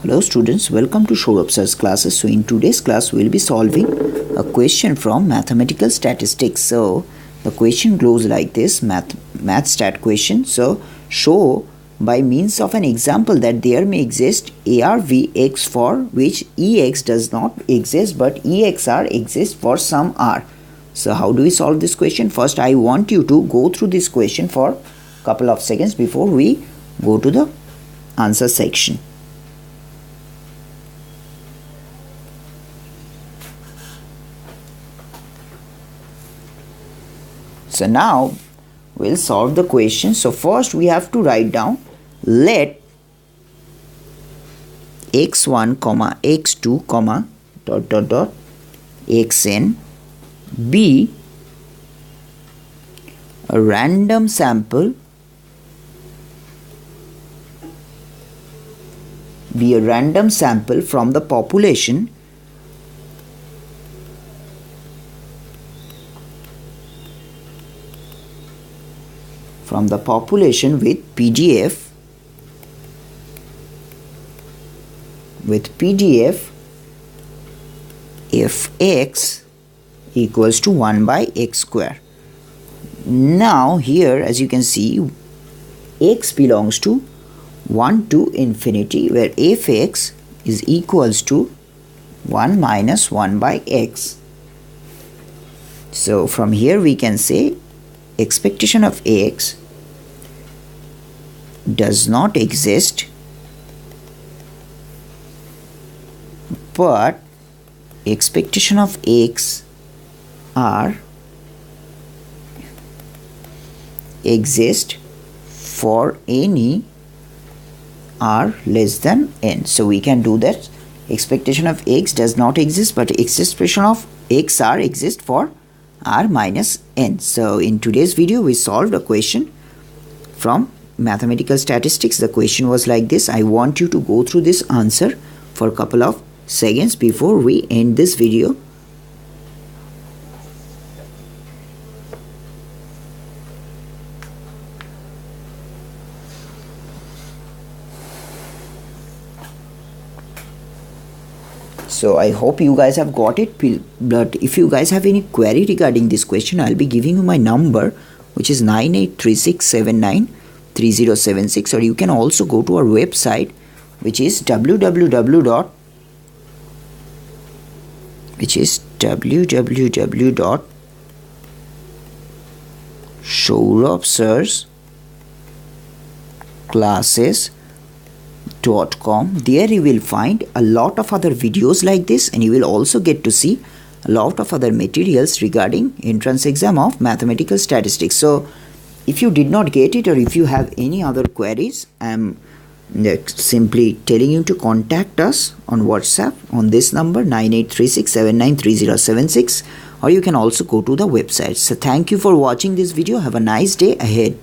Hello students, welcome to Show Sir's classes. So in today's class we will be solving a question from mathematical statistics. So the question goes like this, math stat question. So show by means of an example that there may exist ARVX for which EX does not exist but EXR exists for some R. So how do we solve this question? First I want you to go through this question for a couple of seconds before we go to the answer section. So now we'll solve the question. So first we have to write down, let x1 comma x2 comma dot dot dot xn be a random sample from the population with PDF if x equals to 1 by x square. Now here as you can see x belongs to 1 to infinity, where f(x) is equals to 1 minus 1 by x. So from here we can say expectation of x does not exist but expectation of x are exist for any r less than n. So we can do that. Expectation of x does not exist but expression of x r exists for r minus n. So in today's video we solved a question from mathematical statistics. The question was like this. I want you to go through this answer for a couple of seconds before we end this video. So I hope you guys have got it, but if you guys have any query regarding this question, I'll be giving you my number, which is 9836793076, or you can also go to our website, which is www.showrobsirsclasses.com. There you will find a lot of other videos like this, and you will also get to see a lot of other materials regarding entrance exam of mathematical statistics. So if you did not get it, or if you have any other queries, I'm simply telling you to contact us on WhatsApp on this number 9836793076, or you can also go to the website. So thank you for watching this video. Have a nice day ahead.